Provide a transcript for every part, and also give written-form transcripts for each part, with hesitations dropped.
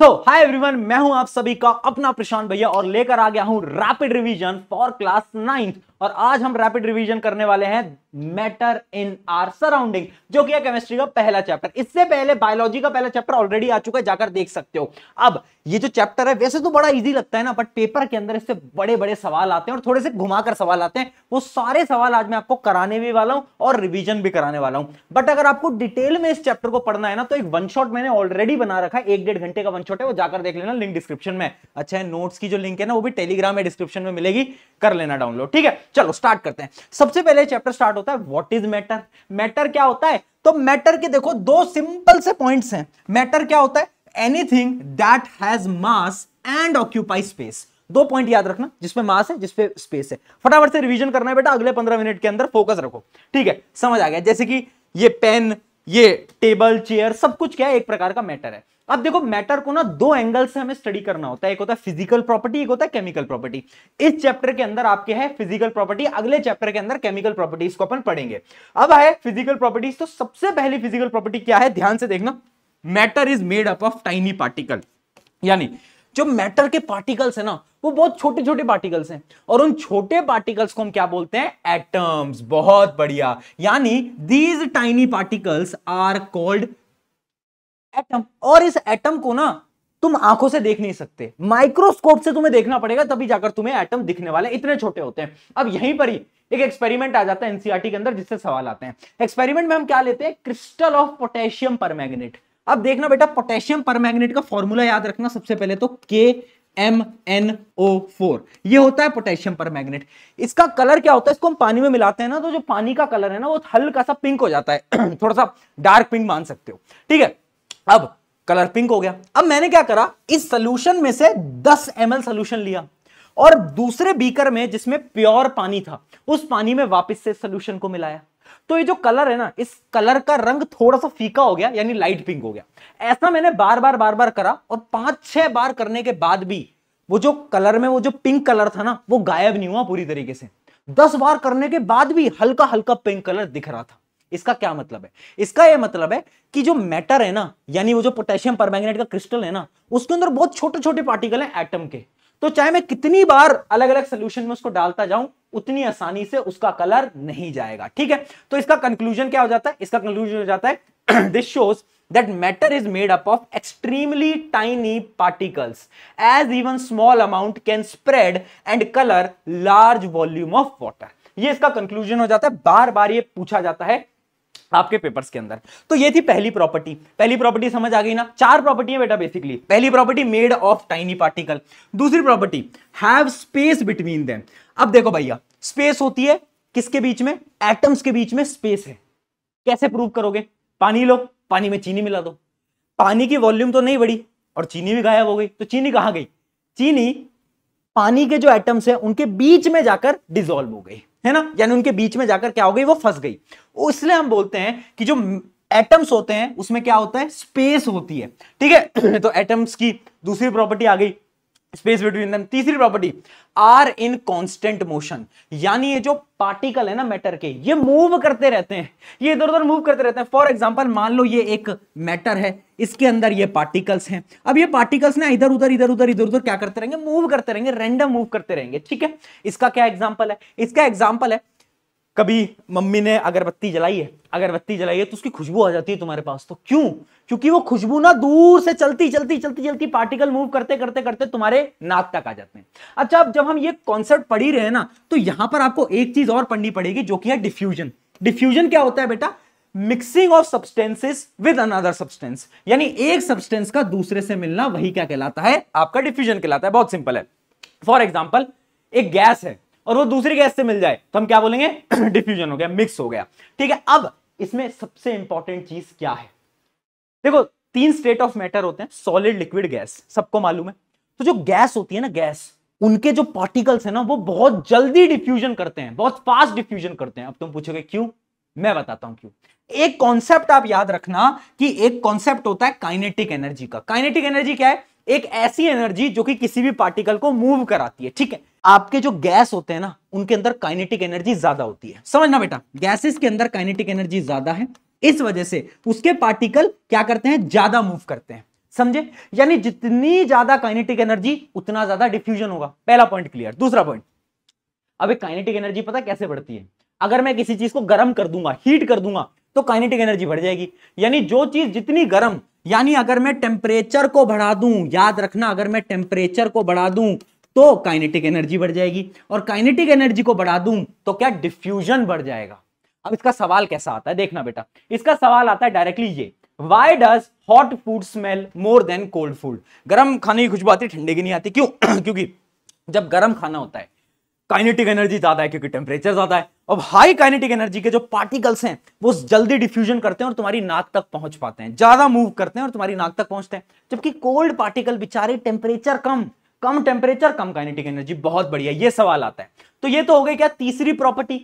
Hi everyone, मैं हूं आप सभी का अपना प्रशांत भैया और लेकर आ गया हूं rapid revision for class 9th। और आज हम रैपिड रिवीजन करने वाले हैं मैटर इन आवर सराउंडिंग, जो कि है केमिस्ट्री का पहला चैप्टर। इससे पहले बायोलॉजी का पहला चैप्टर ऑलरेडी आ चुका है, जाकर देख सकते हो। अब ये जो चैप्टर है वैसे तो बड़ा इजी लगता है ना, बट पेपर के अंदर इससे बड़े बड़े सवाल आते हैं और थोड़े से घुमाकर सवाल आते हैं। वो सारे सवाल आज मैं आपको कराने भी वाला हूं और रिवीजन भी कराने वाला हूं। बट अगर आपको डिटेल में इस चैप्टर को पढ़ना है ना, तो एक वन शॉट मैंने ऑलरेडी बना रखा है, 1-1.5 घंटे का वन शॉट है, वो जाकर देख लेना, लिंक डिस्क्रिप्शन में। अच्छा है, नोट्स की जो लिंक है ना वो भी टेलीग्राम में डिस्क्रिप्शन में मिलेगी, कर लेना डाउनलोड। ठीक है, चलो स्टार्ट करते हैं। सबसे पहले चैप्टर स्टार्ट होता है व्हाट इज मैटर। मैटर क्या होता है? तो मैटर के देखो दो सिंपल से पॉइंट्स हैं। मैटर क्या होता है? Anything that has mass and occupy space. दो पॉइंट याद रखना, जिसपे मास है, जिसपे स्पेस है। फटाफट से रिवीजन करना है बेटा, अगले 15 मिनट के अंदर फोकस रखो। ठीक है, समझ आ गया। जैसे कि ये पेन, ये टेबल, चेयर, सब कुछ क्या है, एक प्रकार का मैटर है। अब देखो, मैटर को ना दो एंगल से हमें स्टडी करना होता है। एक होता है फिजिकल प्रॉपर्टी, एक होता है केमिकल प्रॉपर्टी। इस चैप्टर के अंदर आपके है फिजिकल प्रॉपर्टी, अगले चैप्टर के अंदर केमिकल प्रॉपर्टीज को अपन पढ़ेंगे। अब है फिजिकल प्रॉपर्टीज, तो सबसे पहली फिजिकल प्रॉपर्टी क्या है, ध्यान से देखना। Matter is made up of tiny particle. यानी जो मैटर के पार्टिकल्स है ना, वो बहुत छोटे छोटे पार्टिकल्स हैं, और उन छोटे पार्टिकल्स को हम क्या बोलते हैं? एटम्स। बहुत बढ़िया। यानी these tiny particles are called atom. और इस एटम को ना तुम आंखों से देख नहीं सकते, माइक्रोस्कोप से तुम्हें देखना पड़ेगा, तभी जाकर तुम्हें एटम दिखने वाले, इतने छोटे होते हैं। अब यहीं पर ही एक एक्सपेरिमेंट आ जाता है एनसीईआरटी के अंदर, जिससे सवाल आते हैं। एक्सपेरिमेंट में हम क्या लेते हैं? Crystal of potassium permanganate. अब देखना बेटा, पोटेशियम परमैंगनेट का फॉर्मूला याद रखना सबसे पहले तो, KMnO4। ये होता है पोटेशियम परमैंगनेट। इसका कलर क्या होता है? इसको हम पानी में मिलाते हैं ना, तो जो पानी का कलर है ना, वो हल्का सा पिंक हो जाता है थोड़ा सा डार्क पिंक मान सकते हो। ठीक है, अब कलर पिंक हो गया। अब मैंने क्या करा, इस सोल्यूशन में से 10 ml सोल्यूशन लिया और दूसरे बीकर में जिसमें प्योर पानी था, उस पानी में वापस से सोल्यूशन को मिलाया। तो ये जो कलर है ना, इस कलर का रंग थोड़ा सा फीका हो गया, यानी लाइट पिंक हो गया। ऐसा मैंने बार बार करा, और 5-6 बार करने के बाद भी वो जो कलर में वो जो पिंक कलर था ना, वो गायब नहीं हुआ पूरी तरीके से। 10 बार करने के बाद भी हल्का हल्का पिंक कलर दिख रहा था। इसका क्या मतलब है? इसका यह मतलब है कि जो मैटर है ना, यानी वो जो पोटेशियम परमैंगनेट का क्रिस्टल है ना, उसके अंदर बहुत छोटे छोटे पार्टिकल हैं एटम के। तो चाहे मैं कितनी बार अलग अलग सोल्यूशन में उसको डालता जाऊं, उतनी आसानी से उसका कलर नहीं जाएगा। ठीक है, तो इसका कंक्लूजन क्या हो जाता है? इसका कंक्लूजन हो जाता है this shows that matter is made up of extremely tiny particles, as even small amount can spread and color large volume of water। ये इसका कंक्लूजन हो जाता है, बार बार ये पूछा जाता है आपके पेपर्स के अंदर। तो ये थी पहली प्रॉपर्टी। पहली प्रॉपर्टी समझ आ गई ना? 4 प्रॉपर्टी है बेटा बेसिकली। पहली property made of tiny particle. दूसरी property have space between them. अब देखो भैया, स्पेस होती है किसके बीच में? एटम्स के बीच में स्पेस है। कैसे प्रूव करोगे? पानी लो, पानी में चीनी मिला दो, पानी की वॉल्यूम तो नहीं बढ़ी और चीनी भी गायब हो गई। तो चीनी कहां गई? चीनी पानी के जो एटम्स हैं उनके बीच में जाकर डिसॉल्व हो गई, है ना, यानी उनके बीच में जाकर क्या हो गई? वो फंस गई। इसलिए हम बोलते हैं कि जो एटम्स होते हैं उसमें क्या होता है? स्पेस होती है। ठीक है तो एटम्स की दूसरी प्रॉपर्टी आ गई, स्पेस बिटवीन देम। तीसरी property, are in constant motion. यानी ये जो पार्टिकल है ना मैटर के, ये मूव करते रहते हैं, ये इधर उधर मूव करते रहते हैं। फॉर एग्जांपल मान लो ये एक मैटर है, इसके अंदर ये पार्टिकल्स हैं। अब ये पार्टिकल्स ना इधर उधर क्या करते रहेंगे? मूव करते रहेंगे, रैंडम मूव करते रहेंगे। ठीक है, इसका क्या एग्जांपल है? इसका एग्जांपल है, कभी मम्मी ने अगरबत्ती जलाई है तो उसकी खुशबू आ जाती है तुम्हारे पास। तो क्यों? क्योंकि वो खुशबू ना दूर से चलती पार्टिकल मूव करते तुम्हारे नाक तक आ जाते हैं। अच्छा, अब जब हम ये कॉन्सेप्ट पढ़ ही रहे हैं ना, तो यहां पर आपको एक चीज और पढ़नी पड़ेगी, जो कि है डिफ्यूजन। डिफ्यूजन क्या होता है बेटा? Mixing of substances with another substance. यानी एक सब्सटेंस का दूसरे से मिलना, वही क्या कहलाता है? आपका डिफ्यूजन कहलाता है। बहुत सिंपल है। फॉर एग्जाम्पल, एक गैस है और वो दूसरी गैस से मिल जाए तो हम क्या बोलेंगे? डिफ्यूजन हो गया, मिक्स हो गया। ठीक है, अब इसमें सबसे इंपॉर्टेंट चीज क्या है? देखो, 3 स्टेट ऑफ मैटर होते हैं, सॉलिड, लिक्विड, गैस, सबको मालूम है। तो जो गैस होती है ना, गैस, उनके जो पार्टिकल्स है ना, वो बहुत जल्दी डिफ्यूजन करते हैं, बहुत फास्ट डिफ्यूजन करते हैं। अब तुम पूछोगे क्यों? मैं बताता हूं क्यों। एक कॉन्सेप्ट आप याद रखना कि एक कॉन्सेप्ट होता है काइनेटिक एनर्जी का। काइनेटिक एनर्जी क्या है? एक ऐसी एनर्जी जो कि किसी भी पार्टिकल को मूव कराती है। ठीक है, आपके जो गैस होते हैं ना, उनके अंदर काइनेटिक एनर्जी ज्यादा होती है। समझना बेटा, गैसेस के अंदर काइनेटिक एनर्जी ज्यादा है, इस वजह से उसके पार्टिकल क्या करते हैं? ज्यादा मूव करते हैं। समझे? यानी जितनी ज्यादा काइनेटिक एनर्जी उतना ज्यादा डिफ्यूजन होगा। पहला पॉइंट क्लियर। दूसरा पॉइंट, अब एक काइनेटिक एनर्जी पता कैसे बढ़ती है? अगर मैं किसी चीज को गर्म कर दूंगा, हीट कर दूंगा, तो काइनेटिक एनर्जी बढ़ जाएगी। यानी जो चीज जितनी गर्म, यानी अगर मैं टेम्परेचर को बढ़ा दूं, याद रखना, अगर मैं टेम्परेचर को बढ़ा दूं तो काइनेटिक एनर्जी बढ़ जाएगी, और काइनेटिक एनर्जी को बढ़ा दूं तो क्या? डिफ्यूजन बढ़ जाएगा। अब इसका सवाल कैसा आता है, देखना बेटा। इसका सवाल आता है डायरेक्टली ये, Why does hot food smell more than cold food? गर्म खाने की खुशबू आती है, ठंडे की नहीं आती। क्यों? क्योंकि जब गर्म खाना होता है काइनेटिक एनर्जी ज्यादा है, क्योंकि टेम्परेचर ज्यादा है। अब हाई काइनेटिक एनर्जी के जो पार्टिकल्स हैं वो जल्दी डिफ्यूजन करते हैं और तुम्हारी नाक तक पहुंच पाते हैं, ज्यादा मूव करते हैं और तुम्हारी नाक तक पहुंचते हैं। जबकि कोल्ड पार्टिकल बेचारे टेम्परेचर कम टेम्परेचर कम काइनेटिक एनर्जी। बहुत बढ़िया, ये सवाल आता है। तो ये तो हो गई क्या? तीसरी प्रॉपर्टी,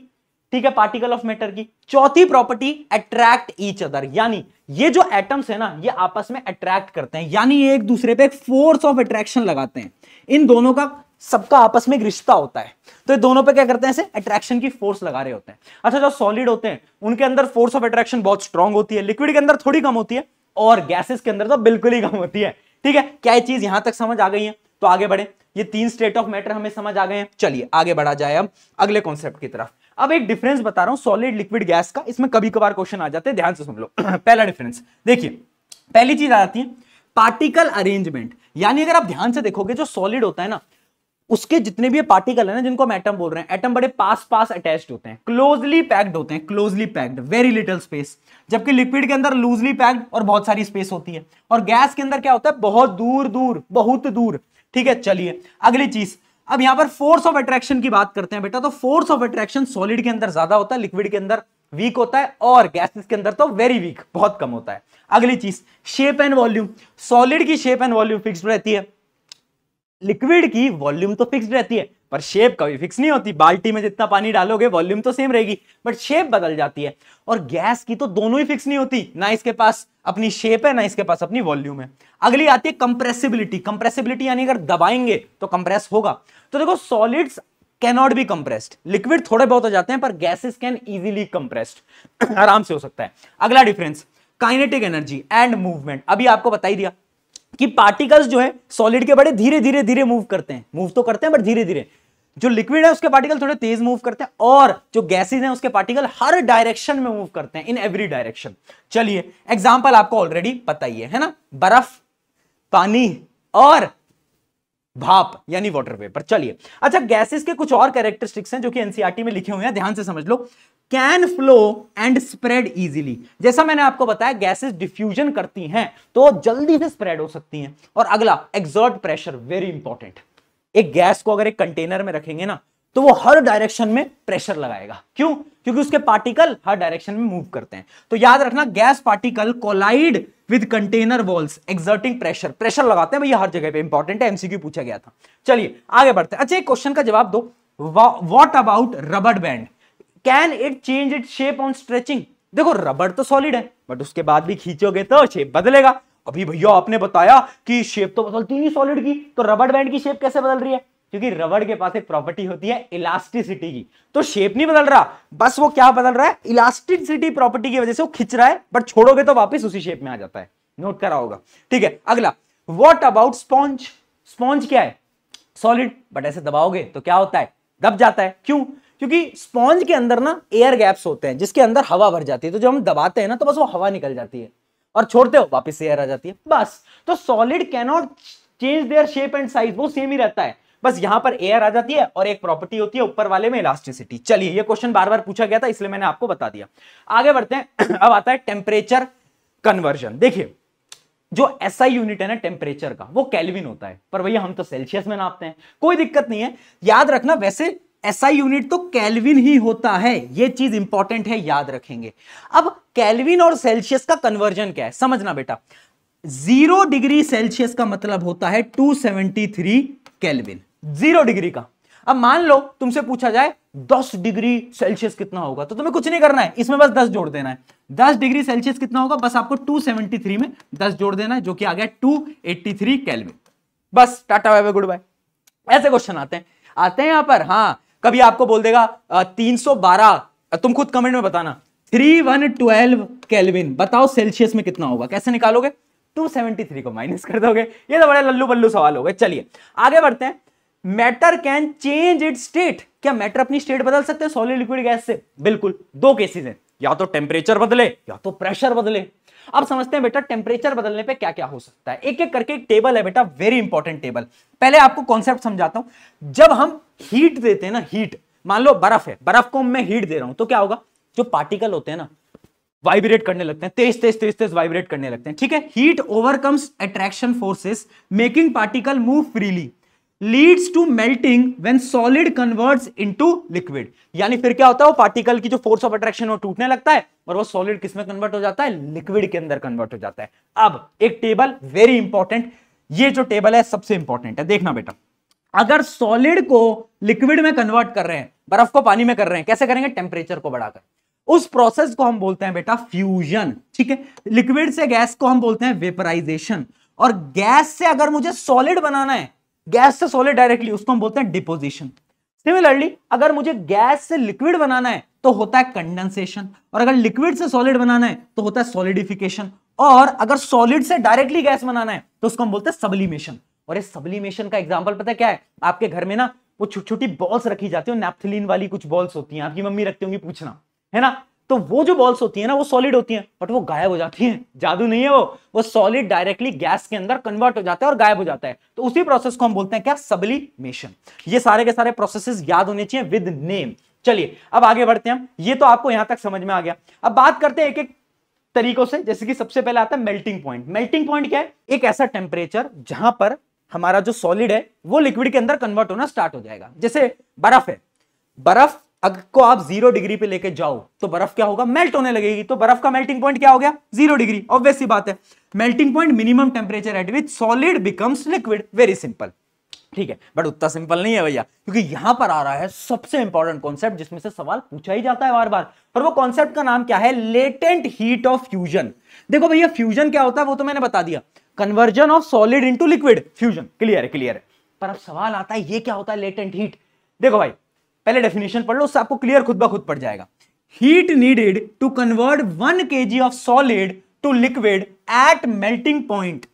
ठीक है, पार्टिकल ऑफ मैटर की। चौथी प्रॉपर्टी, अट्रैक्ट ईच अदर, यानी ये जो एटम्स है ना, ये आपस में अट्रैक्ट करते हैं, यानी ये एक दूसरे पे एक फोर्स ऑफ अट्रैक्शन लगाते हैं। इन दोनों का सबका आपस में एक रिश्ता होता है, तो ये दोनों पे क्या करते हैं? ऐसे अट्रैक्शन की फोर्स लगा रहे होते हैं। अच्छा, जो सॉलिड होते हैं उनके अंदर फोर्स ऑफ अट्रैक्शन बहुत स्ट्रांग होती है, लिक्विड के अंदर थोड़ी कम होती है, और गैसेस के अंदर तो बिल्कुल ही कम होती है। ठीक है, क्या ये चीज यहां तक समझ आ गई है? तो आगे बढ़े, ये तीन स्टेट ऑफ मैटर हमें समझ आ गए हैं। चलिए आगे बढ़ा जाए अब अगले कॉन्सेप्ट की तरफ। अब एक डिफरेंस बता रहा हूं सॉलिड लिक्विड गैस का, इसमें कभी कभार क्वेश्चन आ जाते हैं, ध्यान से सुन लो। पहला डिफरेंस देखिए, पहली चीज आ जाती है पार्टिकल अरेंजमेंट। यानी अगर आप ध्यान से देखोगे, जो सॉलिड होता है ना, उसके जितने भी पार्टिकल है ना, जिनको हम एटम बोल रहे हैं, एटम बड़े पास पास अटैच्ड होते हैं, क्लोजली पैक्ड होते हैं, closely packed, very little space. जबकि लिक्विड के अंदर लूजली पैक्ड और बहुत सारी स्पेस होती है, और गैस के अंदर क्या होता है? बहुत दूर दूर, बहुत दूर। ठीक है, चलिए अगली चीज। अब यहां पर फोर्स ऑफ अट्रैक्शन की बात करते हैं बेटा। तो फोर्स ऑफ अट्रैक्शन सॉलिड के अंदर ज्यादा होता है, लिक्विड के अंदर वीक होता है, और गैसेस के अंदर तो वेरी वीक, बहुत कम होता है। अगली चीज, शेप एंड वॉल्यूम। सॉलिड की शेप एंड वॉल्यूम फिक्स्ड रहती है, लिक्विड की वॉल्यूम तो फिक्स्ड रहती है, पर शेप कभी फिक्स नहीं होती। बाल्टी में जितना पानी डालोगे वॉल्यूम तो सेम रहेगी, बट शेप बदल जाती है। और गैस की तो दोनों ही फिक्स नहीं होती, ना इसके पास अपनी शेप है, ना इसके पास अपनी वॉल्यूम है। अगली आती है कंप्रेसिबिलिटी। कंप्रेसिबिलिटी यानी अगर दबाएंगे तो कंप्रेस होगा। तो देखो, solids can not be compressed, liquid थोड़े बहुत हो जाते हैं, पर गैसेस कैन इजीली कंप्रेस्ड, आराम से हो सकता है। अगला difference, kinetic energy and movement. अभी आपको बता ही दिया कि पार्टिकल्स जो है सॉलिड के बड़े धीरे धीरे धीरे मूव करते हैं, मूव तो करते हैं बट धीरे धीरे। जो लिक्विड है उसके पार्टिकल थोड़े तेज मूव करते हैं, और जो गैसेस हैं उसके पार्टिकल हर डायरेक्शन में मूव करते हैं, इन एवरी डायरेक्शन। चलिए एग्जांपल आपको ऑलरेडी पता ही है ना, बर्फ, पानी और भाप यानी वाटर वेपर। चलिए, अच्छा, गैसेस के कुछ और कैरेक्टरिस्टिक्स हैं जो कि एनसीईआरटी में लिखे हुए हैं, ध्यान से समझ लो। Can flow and spread easily. जैसा मैंने आपको बताया, गैसेस डिफ्यूजन करती हैं तो जल्दी से स्प्रेड हो सकती हैं। और अगला, एक्सर्ट प्रेशर, वेरी इंपॉर्टेंट। एक गैस को अगर एक कंटेनर में रखेंगे ना, तो वो हर डायरेक्शन में प्रेशर लगाएगा। क्यों? क्योंकि उसके पार्टिकल हर डायरेक्शन में मूव करते हैं। तो याद रखना, gas particle collide with container walls exerting pressure, pressure लगाते हैं भैया हर जगह पे, इंपॉर्टेंट है, एमसीक्यू पूछा गया था। चलिए आगे बढ़ते हैं। अच्छा, एक क्वेश्चन का जवाब दो, what about rubber band, can it change it shape on stretching? देखो, रबर तो सॉलिड है, बट उसके बाद भी खींचोगे तो शेप बदलेगा। अभी भैया आपने बताया कि शेप तो बदलती नहीं सॉलिड की, तो रबर बैंड की शेप कैसे बदल रही है? क्योंकि रबर के पास एक प्रॉपर्टी होती है इलास्टिसिटी की। तो शेप नहीं बदल रहा, बस वो क्या बदल रहा है? इलास्टिसिटी प्रॉपर्टी की वजह से वो खिंच रहा है, बट छोड़ोगे तो वापस उसी शेप में आ जाता है। नोट करा होगा, ठीक है। अगला, व्हाट अबाउट स्पॉन्ज? स्पॉन्ज क्या है? सॉलिड, बट ऐसे दबाओगे तो क्या होता है? दब जाता है। क्यों? क्योंकि स्पॉन्ज के अंदर ना एयर गैप्स होते हैं, जिसके अंदर हवा भर जाती है। तो जब हम दबाते हैं ना, तो बस वो हवा निकल जाती है, और छोड़ते हो वापस एयर आ जाती है, बस। तो solid can not change their shape and size, वो सेम ही रहता है, बस यहां पर एयर आ जाती है, और एक प्रॉपर्टी होती है ऊपर वाले में इलास्टिसिटी। चलिए, ये क्वेश्चन बार बार पूछा गया था, इसलिए मैंने आपको बता दिया। आगे बढ़ते हैं। अब आता है टेम्परेचर कन्वर्जन। देखिए, जो एसआई यूनिट है ना टेम्परेचर का, वो केल्विन होता है, पर भैया हम तो सेल्सियस में नापते हैं, कोई दिक्कत नहीं है। याद रखना, वैसे एसआई यूनिट तो केल्विन ही होता है, ये चीज इंपॉर्टेंट है, याद रखेंगे। अब केल्विन और सेल्सियस का कन्वर्जन क्या है, समझना बेटा। 0 डिग्री सेल्सियस का मतलब होता है 273 केल्विन, 0 डिग्री का। अब मान लो तुमसे पूछा जाए 10 डिग्री सेल्सियस कितना होगा, तो तुम्हें कुछ नहीं करना है, इसमें बस 10 जोड़ देना है। 10 डिग्री सेल्सियस कितना होगा? बस आपको 273 में 10 जोड़ देना है, जो कि आ गया 283 केल्विन। बस tata bye bye goodbye. ऐसे क्वेश्चन आते हैं यहां पर। हाँ, कभी आपको बोल देगा 312, तुम खुद कमेंट में बताना, 3112 केल्विन, बताओ सेल्सियस में कितना होगा, कैसे निकालोगे? 273 को माइनस कर दोगे। ये तो बड़े लल्लू बल्लू सवाल हो गए। चलिए आगे बढ़ते हैं। Matter can change it's state, क्या मैटर अपनी स्टेट बदल सकते हैं सॉलिड लिक्विड गैस से? बिल्कुल। दो केसेस हैं, या तो टेम्परेचर बदले या तो प्रेशर बदले। अब समझते हैं बेटा टेम्परेचर बदलने पे क्या क्या हो सकता है। एक एक करके एक टेबल है बेटा, वेरी इंपॉर्टेंट टेबल। पहले आपको कॉन्सेप्ट समझाता हूं। जब हम हीट देते हैं ना, हीट, मान लो बर्फ है, बर्फ को मैं हीट दे रहा हूं तो क्या होगा, जो पार्टिकल होते हैं ना वाइब्रेट करने लगते हैं, तेज तेज तेज तेज वाइब्रेट करने लगते हैं। ठीक है, heat overcomes attraction forces making particle move freely, leads to melting when solid converts into liquid. यानी फिर क्या होता है, वो पार्टिकल की जो फोर्स ऑफ अट्रैक्शन वो टूटने लगता है और वो सॉलिड किस में कन्वर्ट हो जाता है, लिक्विड के अंदर कन्वर्ट हो जाता है। अब एक टेबल वेरी इंपॉर्टेंट, ये जो टेबल है सबसे इंपॉर्टेंट है, देखना बेटा। अगर सॉलिड को लिक्विड में कन्वर्ट कर रहे हैं, बर्फ को पानी में कर रहे हैं, कैसे करेंगे, टेम्परेचर को बढ़ाकर। उस प्रोसेस को हम बोलते हैं बेटा फ्यूजन। ठीक है, लिक्विड से गैस को हम बोलते हैं वेपराइजेशन, और गैस से अगर मुझे सॉलिड बनाना है, गैस से सॉलिड डायरेक्टली, उसको हम बोलते हैं डिपोजिशन। सिमिलरली अगर मुझे गैस से लिक्विड बनाना है तो होता है कंडेंसेशन, और अगर लिक्विड से सॉलिड बनाना है तो होता है सॉलिडिफिकेशन, और अगर सॉलिड से डायरेक्टली गैस बनाना है तो उसको हम बोलते हैं सब्लिमेशन। और इस सब्लिमेशन का एग्जांपल पता है क्या है, आपके घर में ना वो छोटी छोटी बॉल्स रखी जाती है, नैप्थलीन वाली कुछ बॉल्स होती हैं, आपकी मम्मी रखती होंगी, पूछना, है ना। तो वो जो बॉल्स होती है ना वो सॉलिड होती हैं, बट वो गायब हो जाती हैं। जादू नहीं है वो सॉलिड डायरेक्टली गैस के अंदर कन्वर्ट हो जाता है और गायब हो जाता है। तो उसी प्रोसेस को हम बोलते हैं क्या, सब्लिमेशन। ये सारे के सारे प्रोसेसेस याद होने चाहिए विद नेम। चलिए अब आगे बढ़ते हैं हम, ये तो आपको यहां तक समझ में आ गया। अब बात करते हैं एक एक तरीकों से, जैसे कि सबसे पहले आता है मेल्टिंग पॉइंट। मेल्टिंग पॉइंट क्या है, एक ऐसा टेम्परेचर जहां पर हमारा जो सॉलिड है वो लिक्विड के अंदर कन्वर्ट होना स्टार्ट हो जाएगा। जैसे बर्फ है, बर्फ अगर को आप 0 डिग्री पे लेके जाओ तो बर्फ क्या होगा, मेल्ट होने लगेगी। तो बर्फ का मेल्टिंग पॉइंट क्या हो गया, 0 डिग्री। ऑब्वियस सी बात है, melting point minimum temperature at which solid becomes liquid. Very simple. ठीक है, बट उतना सिंपल नहीं है भैया, क्योंकि यहां पर आ रहा है सबसे इंपॉर्टेंट कॉन्सेप्ट जिसमें से सवाल पूछा ही जाता है बार बार। और वो कॉन्सेप्ट का नाम क्या है, लेटेंट हीट ऑफ फ्यूजन। देखो भैया फ्यूजन क्या होता है वो तो मैंने बता दिया, conversion of solid into liquid, fusion, clear है, क्लियर है। पर अब सवाल आता है ये क्या होता है लेटेंट हीट। देखो भाई पहले डेफिनेशन पढ़ लो, उससे आपको क्लियर खुद ब खुद पड़ जाएगा। Heat needed to convert 1 kg of solid to liquid at melting point.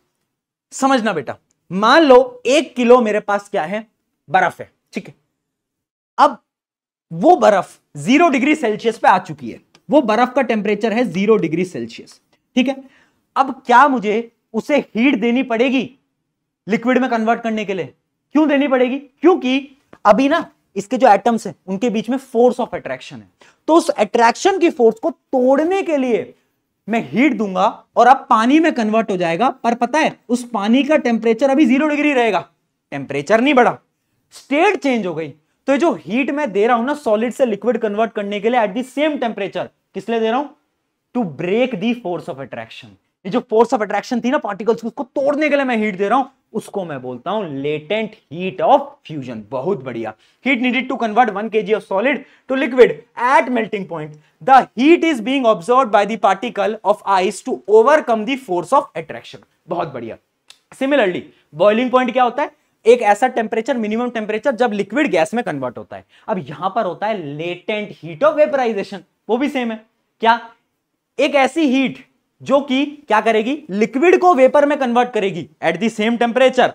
समझना बेटा, मान लो 1 किलो मेरे पास क्या है, बर्फ है, ठीक है। अब वो बर्फ 0 डिग्री सेल्सियस पे आ चुकी है, वो बर्फ का टेम्परेचर है 0 डिग्री सेल्सियस, ठीक है। अब क्या मुझे उसे हीट देनी पड़ेगी लिक्विड में कन्वर्ट करने के लिए? क्यों देनी पड़ेगी? क्योंकि अभी ना इसके जो एटम्स हैं उनके बीच में फोर्स ऑफ अट्रैक्शन है, तो उस अट्रैक्शन की फोर्स को तोड़ने के लिए मैं हीट दूंगा और अब पानी में कन्वर्ट हो जाएगा। पर पता है उस पानी का टेम्परेचर अभी 0 डिग्री रहेगा, टेम्परेचर नहीं बढ़ा, स्टेट चेंज हो गई। तो जो हीट मैं दे रहा हूं ना सॉलिड से लिक्विड कन्वर्ट करने के लिए एट द सेम टेम्परेचर, किस लिए दे रहा हूं? To break the force of attraction. ये जो फोर्स ऑफ अट्रैक्शन थी ना पार्टिकल्स की, उसको तोड़ने के लिए मैं हीट दे रहा हूं, उसको मैं बोलता हूं लेटेंट हीट ऑफ फ्यूजन। बहुत बढ़िया। Heat needed to convert 1 kg of solid to liquid at melting point, the heat is being observed by the particle of ice to overcome the force of attraction. बहुत बढ़िया। Similarly boiling point क्या होता है? एक ऐसा temperature, minimum temperature जब liquid gas में convert होता है। अब यहां पर होता है लेटेंट हीट ऑफ वेपराइजेशन, वो भी सेम है। क्या? एक ऐसी हीट जो कि क्या करेगी, लिक्विड को वेपर में कन्वर्ट करेगी एट द सेम टेम्परेचर।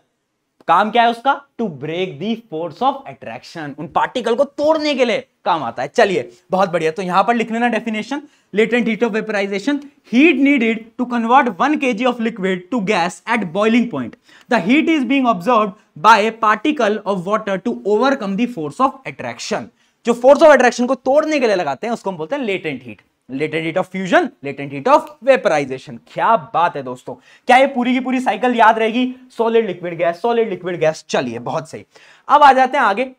काम क्या है उसका? To break the force of attraction, उन पार्टिकल को तोड़ने के लिए काम आता है। चलिए बहुत बढ़िया, तो यहां पर लिख लेना definition, latent heat of vaporization, heat needed to convert 1 kg of liquid to gas at boiling point, the heat is being observed by particle of water to overcome the force of attraction. जो force of attraction को तोड़ने के लिए लगाते हैं उसको हम बोलते हैं latent heat. Latent heat of fusion, latent heat of vaporization. क्या बात है दोस्तों, क्या ये पूरी की पूरी साइकिल याद रहेगी? Solid liquid gas, solid liquid gas. चलिए बहुत सही। अब आ जाते हैं आगे।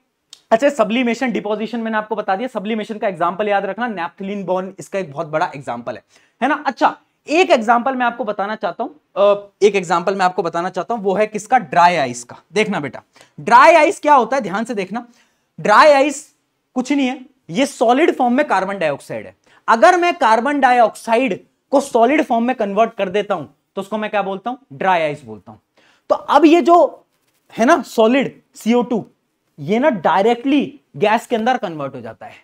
अच्छा, सब्लिमेशन डिपोजिशन मैंने आपको बता दिया, सब्लिमेशन का एग्जांपल याद रखना, नैप्थलीन बॉर्न इसका एक बहुत बड़ा एग्जांपल है ना। अच्छा, एक एग्जांपल मैं आपको बताना चाहता हूं, वो है किसका? ड्राई आइस का। देखना बेटा, ड्राई आइस क्या होता है, ध्यान से देखना। ड्राई आइस कुछ नहीं है, ये सॉलिड फॉर्म में कार्बन डाइऑक्साइड है। अगर मैं कार्बन डाइऑक्साइड को सॉलिड फॉर्म में कन्वर्ट कर देता हूं तो उसको मैं क्या बोलता हूं? ड्राई आइस बोलता हूं। तो अब ये जो है ना सॉलिड CO2, ये ना डायरेक्टली गैस के अंदर कन्वर्ट हो जाता है।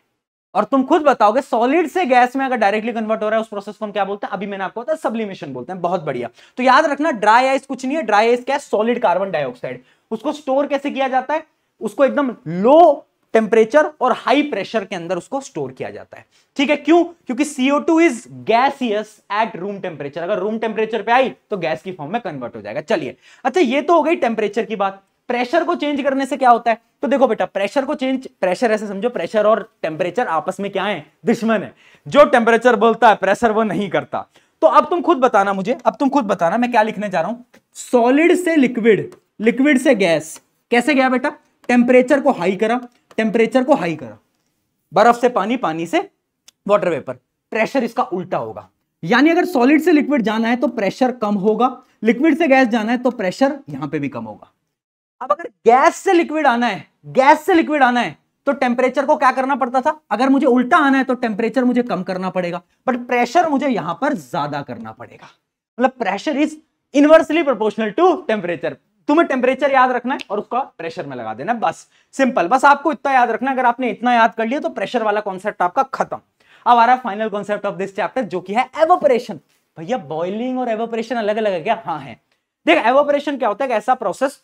और तुम खुद बताओगे सॉलिड से गैस में अगर डायरेक्टली कन्वर्ट हो रहा है उस प्रोसेस को हम क्या बोलते हैं? अभी मैंने आपको बताया सब्लिमेशन बोलते हैं। बहुत बढ़िया। तो याद रखना ड्राई आइस कुछ नहीं है, ड्राई आइस क्या है? Solid carbon dioxide. उसको स्टोर कैसे किया जाता है? उसको एकदम लो टेम्परेचर और हाई प्रेशर के अंदर उसको स्टोर किया जाता है। ठीक है, क्यों? क्योंकि CO2 is gaseous at room temperature. अगर रूम टेम्परेचर पे आई तो गैस की फॉर्म में कन्वर्ट हो जाएगा। चलिए, अच्छा ये तो हो गई टेम्परेचर की बात। प्रेशर को चेंज करने से क्या होता है? तो देखो बेटा, प्रेशर को चेंज, प्रेशर ऐसे समझो, प्रेशर और टेम्परेचर आपस में क्या है? दुश्मन है। जो टेम्परेचर बोलता है प्रेशर वो नहीं करता। तो अब तुम खुद बताना मुझे, अब तुम खुद बताना मैं क्या लिखने जा रहा हूं। सॉलिड से लिक्विड, लिक्विड से गैस कैसे गया बेटा? टेम्परेचर को हाई करा, टेम्परेचर को हाई करा। बर्फ से पानी, पानी से वाटर वेपर, प्रेशर इसका उल्टा होगा। यानी अगर सॉलिड से लिक्विड जाना है तो प्रेशर कम होगा, लिक्विड से गैस जाना है तो प्रेशर यहां पे भी कम होगा। अब अगर गैस से लिक्विड आना है, गैस से लिक्विड आना है तो टेम्परेचर को क्या करना पड़ता था? अगर मुझे उल्टा आना है तो टेम्परेचर मुझे कम करना पड़ेगा, बट प्रेशर मुझे यहां पर ज्यादा करना पड़ेगा। मतलब pressure is inversely proportional to temperature. तुम्हें टेम्परेचर याद रखना है और उसका प्रेशर में लगा देना, बस सिंपल। बस आपको इतना याद रखना, अगर आपने इतना याद कर लिया तो प्रेशर वाला कॉन्सेप्ट आपका खत्म। अब आ रहा है final concept of this chapter, जो कि है एवोपरेशन। भैया बॉइलिंग और एवोपरेशन अलग अलग है क्या? हाँ है। देख, एवोपरेशन क्या होता है? ऐसा प्रोसेस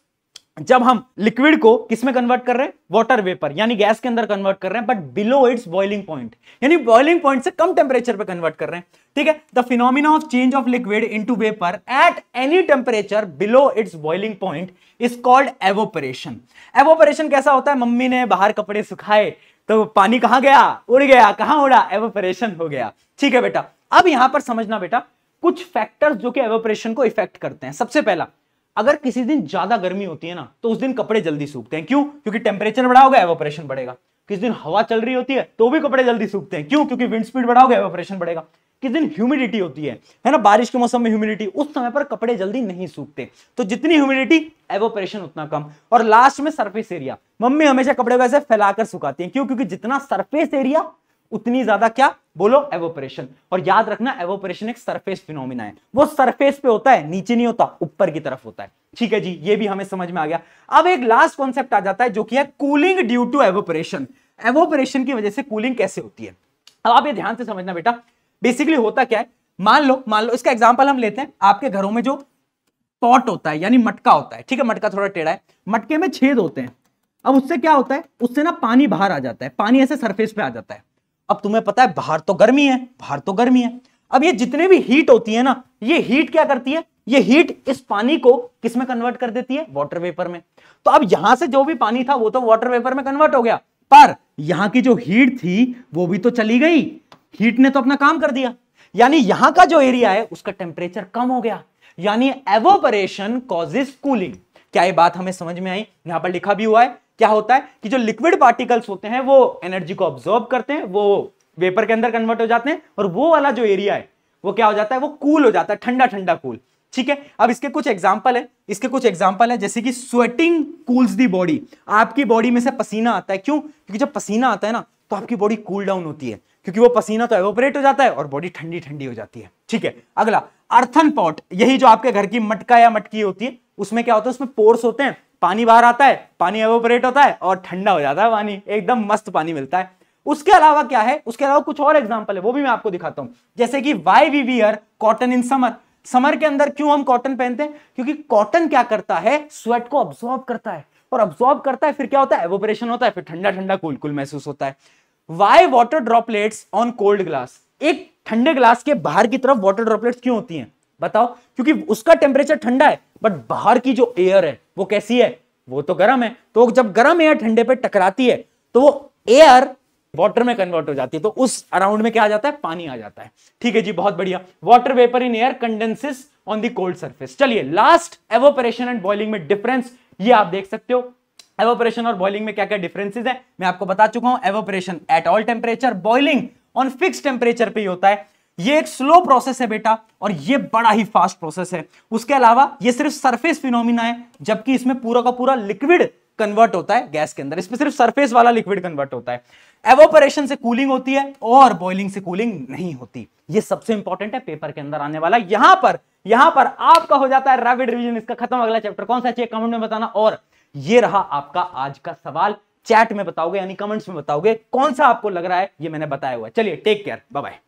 जब हम लिक्विड को किसमें कन्वर्ट कर रहे हैं? वाटर वेपर यानी गैस के अंदर कन्वर्ट कर रहे हैं, but below it's boiling point, यानी बॉइलिंग पॉइंट से कम टेम्परेचर पे कन्वर्ट कर रहे हैं। ठीक है, the phenomena of change of liquid into vapour at any temperature below it's boiling point is called evaporation. Evaporation कैसा होता है? मम्मी ने बाहर कपड़े सुखाए तो पानी कहां गया? उड़ गया। कहां उड़ा? एवोपरेशन हो गया। ठीक है बेटा, अब यहां पर समझना बेटा कुछ फैक्टर्स जो कि एवोपरेशन को इफेक्ट करते हैं। सबसे पहला, अगर किसी दिन ज्यादा गर्मी होती है ना तो उस दिन कपड़े जल्दी सूखते हैं। क्यों? क्योंकि टेम्परेचर बढ़ा होगा, एवोपरेशन बढ़ेगा। किस दिन हवा चल रही होती है तो भी कपड़े जल्दी सूखते हैं। क्यों? क्योंकि विंड स्पीड बढ़ाओगे, एवोपरेशन बढ़ेगा। किस दिन ह्यूमिडिटी होती है ना, बारिश के मौसम में ह्यूमिडिटी, उस समय पर कपड़े जल्दी नहीं सूखते। तो जितनी ह्यूमिडिटी, एवोपरेशन उतना कम। और लास्ट में सरफेस एरिया, मम्मी हमेशा कपड़े को ऐसे फैलाकर सुखाती हैं। क्यों? क्योंकि जितना सरफेस एरिया उतनी ज्यादा क्या? बोलो, एवोपरेशन। और याद रखना एवोपरेशन एक सरफेस फिनोमिना है, वो सरफेस पे होता है, नीचे नहीं होता, ऊपर की तरफ होता है। ठीक है जी, ये भी हमें समझ में आ गया। अब एक लास्ट कॉन्सेप्ट आ जाता है जो कि है cooling due to evaporation. Evaporation की वजह से कूलिंग कैसे होती है? अब आप ये ध्यान से समझना बेटा, बेसिकली होता क्या है, मान लो इसका एग्जांपल हम लेते हैं। आपके घरों में जो पॉट होता है यानी मटका होता है, ठीक है, मटका थोड़ा टेढ़ा है, मटके में छेद होते हैं। अब उससे क्या होता है? उससे ना पानी बाहर आ जाता है, पानी ऐसे सरफेस पे आ जाता है। अब तुम्हें पता है बाहर तो गर्मी है, बाहर तो गर्मी है। अब ये जितने भी हीट होती है ना, ये हीट क्या करती है? ये हीट इस पानी को किस में कन्वर्ट कर देती है? वाटर वेपर में। तो अब यहां से जो भी पानी था वो तो वाटर वेपर में कन्वर्ट हो गया, पर यहां की जो हीट थी वो भी तो चली गई। हीट ने तो अपना काम कर दिया, यानी यहां का जो एरिया है उसका टेम्परेचर कम हो गया। यानी एवोपरेशन कॉजेस कूलिंग। क्या ये बात हमें समझ में आई? यहां पर लिखा भी हुआ है। क्या होता है कि जो लिक्विड पार्टिकल्स होते हैं वो एनर्जी को ऑब्जॉर्ब करते हैं, वो वेपर के अंदर कन्वर्ट हो जाते हैं, और वो वाला जो एरिया है वो क्या हो जाता है? वो कूल हो जाता है, ठंडा ठंडा कूल। ठीक है, अब इसके कुछ एग्जांपल है, जैसे कि स्वेटिंग कूल्स दी बॉडी। आपकी बॉडी में से पसीना आता है। क्यों? क्योंकि जब पसीना आता है ना तो आपकी बॉडी कूल डाउन होती है, क्योंकि वो पसीना तो एवोपरेट हो जाता है और बॉडी ठंडी ठंडी हो जाती है। ठीक है, अगला अर्थन पॉट। यही जो आपके घर की मटका या मटकी होती है, उसमें क्या होता है? उसमें पोर्स होते हैं, पानी बाहर आता है, पानी एवोपरेट होता है और ठंडा हो जाता है पानी, एकदम मस्त पानी मिलता है। उसके अलावा क्या है? उसके अलावा कुछ और एग्जांपल है, वो भी मैं आपको दिखाता हूं। जैसे कि why we wear cotton in summer. Summer के अंदर क्यों हम कॉटन पहनते हैं? क्योंकि कॉटन क्या करता है? स्वेट को अब्सॉर्ब करता है, और अब्सॉर्ब करता है फिर क्या होता है? एवोपरेशन होता है, फिर ठंडा ठंडा कूल कूल महसूस होता है। Why water droplets on cold glass. एक ठंडे ग्लास के बाहर की तरफ वाटर ड्रॉपलेट्स क्यों होती हैं? बताओ। क्योंकि उसका टेम्परेचर ठंडा है, बट बाहर की जो एयर है वो कैसी है? वो तो गर्म है। तो जब गर्म एयर ठंडे पे टकराती है तो वो एयर वाटर में कन्वर्ट हो जाती है, तो उस अराउंड में क्या आ जाता है? पानी आ जाता है। ठीक है जी, बहुत बढ़िया। Water vapour in air condenses on the cold surface. चलिए लास्ट, एवोपरेशन एंड बॉइलिंग में डिफरेंस, ये आप देख सकते हो। एवोपरेशन और बॉइलिंग में क्या क्या डिफरेंसेस है मैं आपको बता चुका हूं। Evaporation at all temperature, boiling on fix temperature पे ही होता है। ये एक स्लो प्रोसेस है बेटा, और ये बड़ा ही फास्ट प्रोसेस है। उसके अलावा ये सिर्फ सरफेस फिनोमिना है, जबकि इसमें पूरा का पूरा लिक्विड कन्वर्ट होता है गैस के अंदर। इसमें सिर्फ सरफेस वाला लिक्विड कन्वर्ट होता है। एवोपरेशन से कूलिंग होती है और बॉइलिंग से कूलिंग नहीं होती। ये सबसे इंपॉर्टेंट है, पेपर के अंदर आने वाला। यहां पर आपका हो जाता है रैपिड रिवीजन। इसका खत्म। अगला चैप्टर कौन सा चाहिए कमेंट में बताना। और ये रहा आपका आज का सवाल। चैट में बताओगे, यानी कमेंट्स में बताओगे कौन सा आपको लग रहा है ये मैंने बताया हुआ है। चलिए टेक केयर, बाय बाय।